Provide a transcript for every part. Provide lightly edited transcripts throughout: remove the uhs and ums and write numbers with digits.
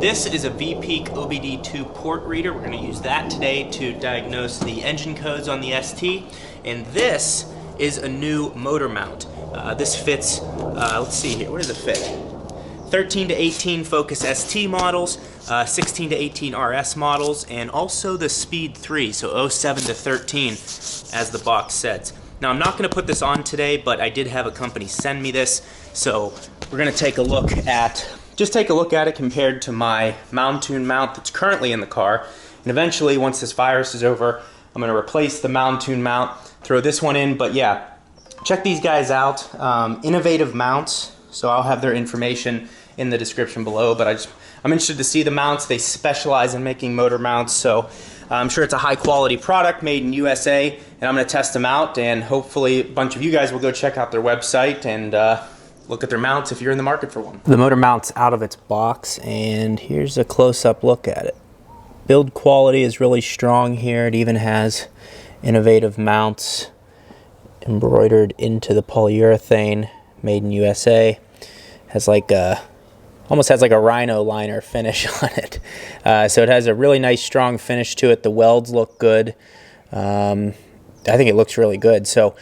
This is a VPeak Obd port reader. We're going to use that today to diagnose the engine codes on the ST. And this is a new motor mount. This fits, let's see here, what does it fit? 13 to 18 Focus ST models, 16 to 18 RS models, and also the Speed 3, so 07 to 13 as the box says. Now I'm not going to put this on today, but I did have a company send me this, so we're going to take a look at it compared to my Mountoon mount that's currently in the car. And eventually, once this virus is over, I'm going to replace the Mountoon mount, throw this one in. But yeah, check these guys out. Innovative mounts, so I'll have their information in the description below. But I'm interested to see the mounts. They specialize in making motor mounts, so I'm sure it's a high quality product made in USA, and I'm going to test them out, and hopefully a bunch of you guys will go check out their website and look at their mounts if you're in the market for one. The motor mount's out of its box, and here's a close-up look at it. Build quality is really strong here. It even has innovative mounts embroidered into the polyurethane, made in USA. Has like a almost has like a rhino liner finish on it. So it has a really nice strong finish to it. The welds look good. I think it looks really good. So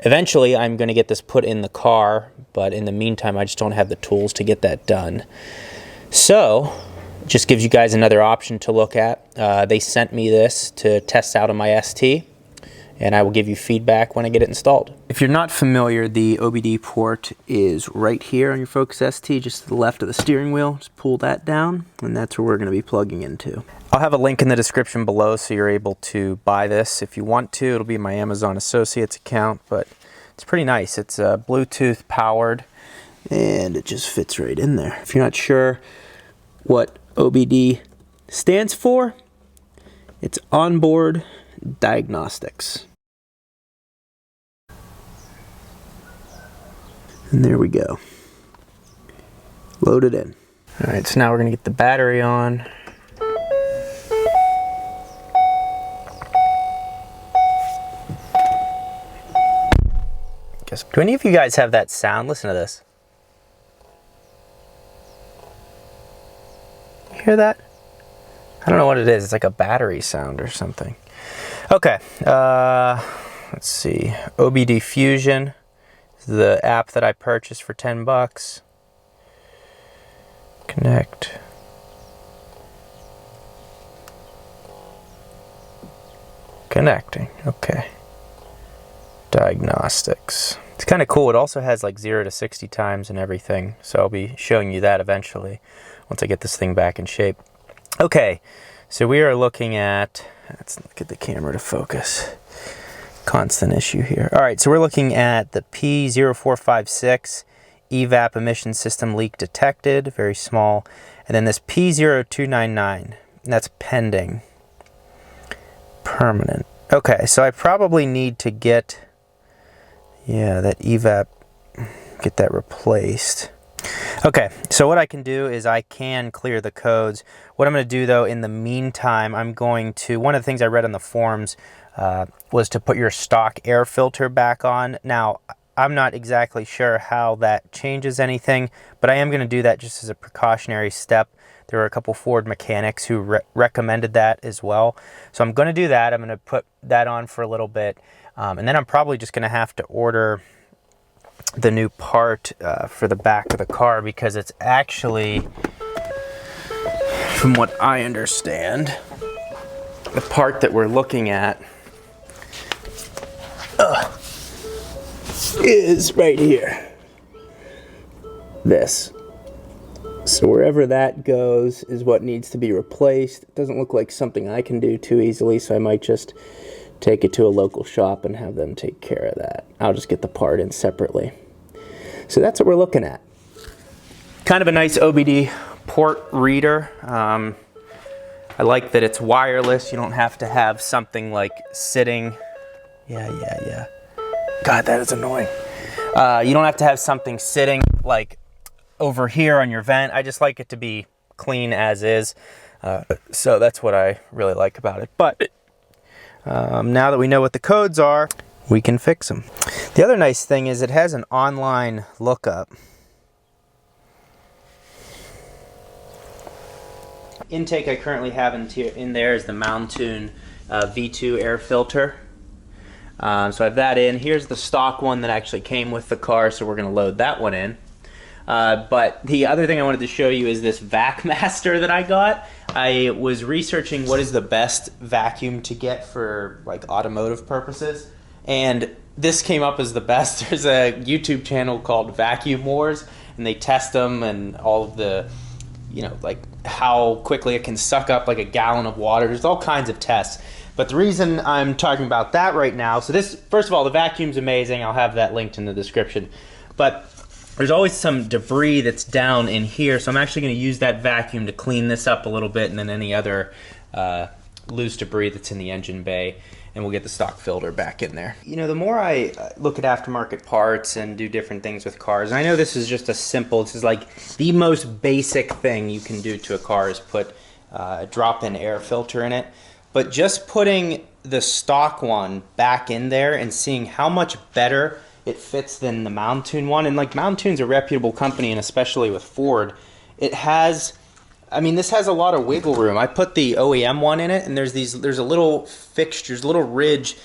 eventually I'm going to get this put in the car, but in the meantime I just don't have the tools to get that done. So it just gives you guys another option to look at. They sent me this to test out on my ST, and I will give you feedback when I get it installed. If you're not familiar, the Obd port is right here on your Focus ST, just to the left of the steering wheel. Just pull that down, and that's where we're going to be plugging into. I'll have a link in the description below so you're able to buy this if you want to. It'll be my Amazon Associates account, but it's pretty nice. It's Bluetooth powered, and it just fits right in there. If you're not sure what OBD stands for, it's onboard diagnostics. And there we go. Load it in. All right, so now we're going to get the battery on. Do any of you guys have that sound? Listen to this. You hear that? I don't know what it is. It's like a battery sound or something. Okay, let's see. OBD Fusion is the app that I purchased for 10 bucks. Connect. Connecting, okay. Diagnostics. It's kind of cool. It also has like 0 to 60 times and everything, so I'll be showing you that eventually once I get this thing back in shape. Okay, so we are looking at, let's get the camera to focus. Constant issue here. All right, so we're looking at the P0456 Evap emission system leak detected, very small, and then this P0299, and that's pending. Permanent. Okay, so I probably need to get, yeah, that Evap, get that replaced. Okay, so what I can do is I can clear the codes. What I'm going to do though in the meantime, I'm going to, one of the things I read on the forums was to put your stock air filter back on. Now, I'm not exactly sure how that changes anything, but I am going to do that just as a precautionary step. There were a couple Ford mechanics who recommended that as well. So I'm going to do that. I'm going to put that on for a little bit. And then I'm probably just going to have to order the new part for the back of the car, because it's actually, from what I understand, the part that we're looking at is right here. This. So wherever that goes is what needs to be replaced. It doesn't look like something I can do too easily, so I might just take it to a local shop and have them take care of that. I'll just get the part in separately. So that's what we're looking at. Kind of a nice Obd port reader. I like that it's wireless. You don't have to have something like sitting. Yeah. God, that is annoying. You don't have to have something sitting like over here on your vent. I just like it to be clean as is. So that's what I really like about it. But now that we know what the codes are, we can fix them. The other nice thing is it has an online lookup. intake I currently have in there is the Mountoon V2 air filter. So I have that in. Here's the stock one that actually came with the car, so we're going to load that one in. But the other thing I wanted to show you is this Vac Master that I got. I was researching what is the best vacuum to get for like automotive purposes, and this came up as the best. There's a YouTube channel called Vacuum Wars, and they test them and all of the, you know, like how quickly it can suck up like a gallon of water. There's all kinds of tests. But the reason I'm talking about that right now, so this, first of all, the vacuum's amazing. I'll have that linked in the description. But there's always some debris that's down in here, so I'm actually going to use that vacuum to clean this up a little bit, and then any other loose debris that's in the engine bay, and we'll get the stock filter back in there. You know, the more I look at aftermarket parts and do different things with cars, and I know this is just a simple, this is like the most basic thing you can do to a car is put a drop-in air filter in it, but just putting the stock one back in there and seeing how much better it fits than the Mountoon one, and like Mountoon's a reputable company, and especially with Ford, it has, I mean, this has a lot of wiggle room. I put the OEM one in it, and there's a little fixtures, a little ridge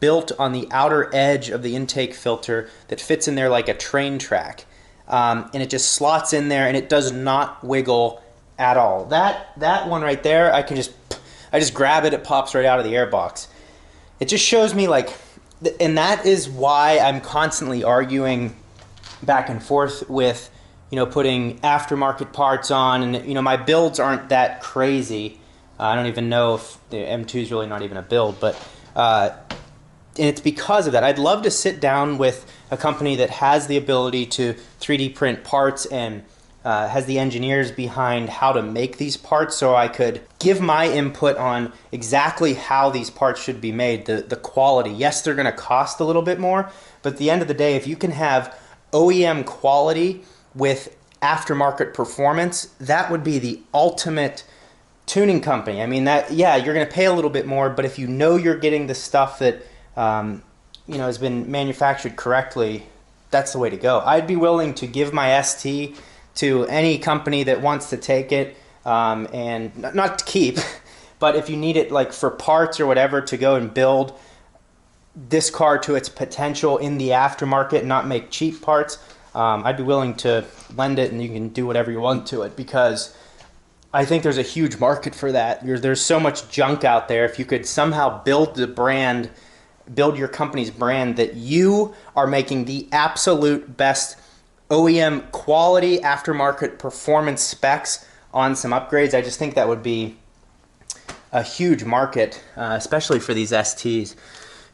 built on the outer edge of the intake filter that fits in there like a train track, and it just slots in there, and it does not wiggle at all. That one right there, I just grab it, it pops right out of the airbox. It just shows me like, and that is why I'm constantly arguing back and forth with, you know, putting aftermarket parts on, and you know, my builds aren't that crazy. I don't even know if the M2 is really not even a build, but and it's because of that. I'd love to sit down with a company that has the ability to 3D print parts and has the engineers behind how to make these parts, so I could give my input on exactly how these parts should be made, the quality. Yes, they're going to cost a little bit more, but at the end of the day, if you can have OEM quality with aftermarket performance, that would be the ultimate tuning company. I mean, that, yeah, you're going to pay a little bit more, but if you know you're getting the stuff that you know, has been manufactured correctly, that's the way to go. I'd be willing to give my ST to any company that wants to take it, and not to keep, but if you need it like for parts or whatever to go and build this car to its potential in the aftermarket and not make cheap parts, I'd be willing to lend it, and you can do whatever you want to it, because I think there's a huge market for that. There's so much junk out there. If you could somehow build the brand, build your company's brand that you are making the absolute best OEM quality aftermarket performance specs on some upgrades, I just think that would be a huge market, especially for these STs,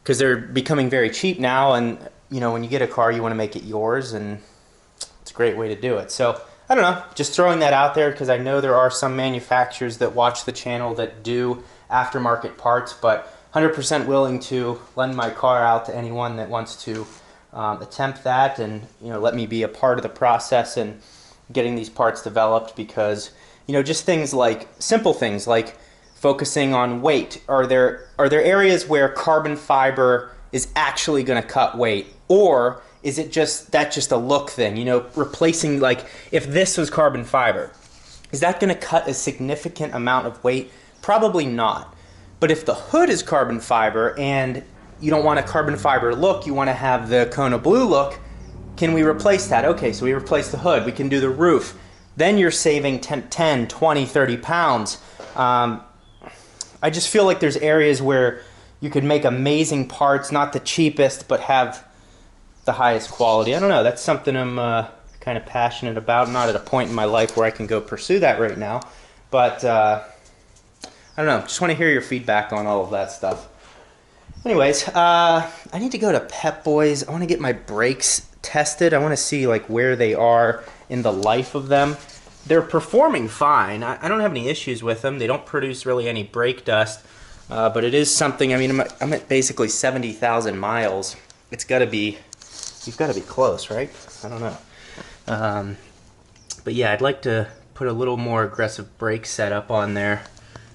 because they're becoming very cheap now, and you know, when you get a car, you want to make it yours, and it's a great way to do it. So I don't know, just throwing that out there, because I know there are some manufacturers that watch the channel that do aftermarket parts, but 100% willing to lend my car out to anyone that wants to attempt that, and you know, let me be a part of the process and getting these parts developed, because you know, just things like simple things like focusing on weight. Are there areas where carbon fiber is actually going to cut weight, or is it just a look thing? You know, replacing, like if this was carbon fiber, is that going to cut a significant amount of weight? Probably not. But if the hood is carbon fiber and you don't want a carbon fiber look, you want to have the Kona Blue look, can we replace that? Okay, so we replace the hood, we can do the roof. Then you're saving 10, 20, 30 pounds. I just feel like there's areas where you could make amazing parts, not the cheapest, but have the highest quality. I don't know, that's something I'm kind of passionate about. I'm not at a point in my life where I can go pursue that right now, but I don't know, just want to hear your feedback on all of that stuff. Anyways, I need to go to Pep Boys. I want to get my brakes tested. I want to see like where they are in the life of them. They're performing fine. I don't have any issues with them. They don't produce really any brake dust, but it is something. I mean, I'm at basically 70,000 miles. It's got to be, you've got to be close, right? I don't know. But yeah, I'd like to put a little more aggressive brake setup on there.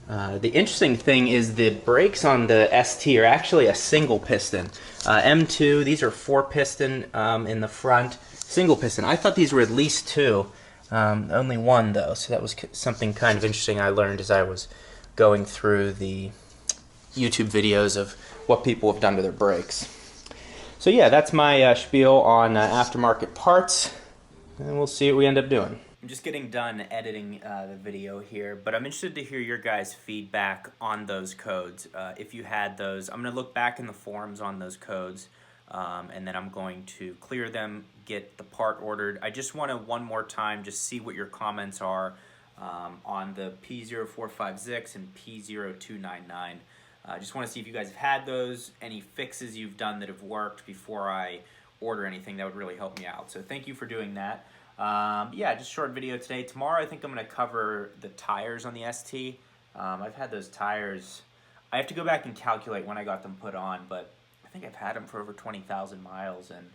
The interesting thing is the brakes on the ST are actually a single piston. M2, these are 4 piston in the front, single piston. I thought these were at least 2. Only one though, so that was something kind of interesting I learned as I was going through the YouTube videos of what people have done to their brakes. So yeah, that's my spiel on aftermarket parts, and we'll see what we end up doing. I'm just getting done editing the video here, but I'm interested to hear your guys' feedback on those codes. If you had those, I'm going to look back in the forums on those codes, and then I'm going to clear them, get the part ordered. I just want to one more time just see what your comments are on the P0456 and P0299. I just want to see if you guys have had those, any fixes you've done that have worked before I order anything. That would really help me out. So thank you for doing that. Yeah, just a short video today. Tomorrow I think I'm going to cover the tires on the ST. I've had those tires. I have to go back and calculate when I got them put on, but I think I've had them for over 20,000 miles, and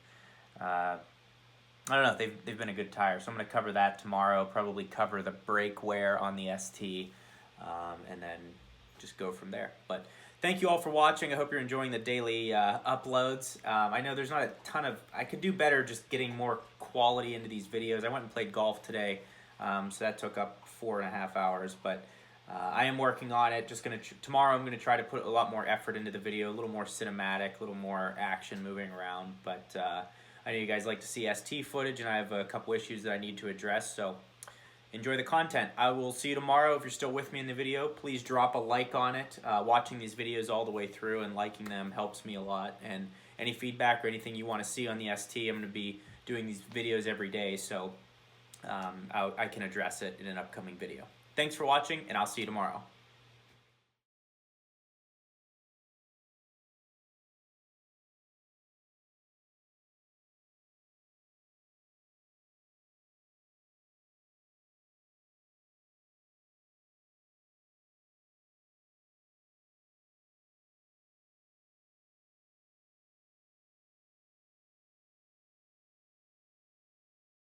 I don't know, they've been a good tire. So I'm going to cover that tomorrow, probably cover the brake wear on the ST, and then just go from there. But thank you all for watching. I hope you're enjoying the daily uploads. I know there's not a ton of, I could do better just getting more quality into these videos. I went and played golf today, so that took up 4.5 hours, but I am working on it. Just tomorrow I'm gonna try to put a lot more effort into the video, a little more cinematic, a little more action moving around, but I know you guys like to see ST footage, and I have a couple issues that I need to address, so enjoy the content. I will see you tomorrow. If you're still with me in the video, please drop a like on it. Watching these videos all the way through and liking them helps me a lot. And any feedback or anything you want to see on the ST, I'm going to be doing these videos every day, so I can address it in an upcoming video. Thanks for watching, and I'll see you tomorrow.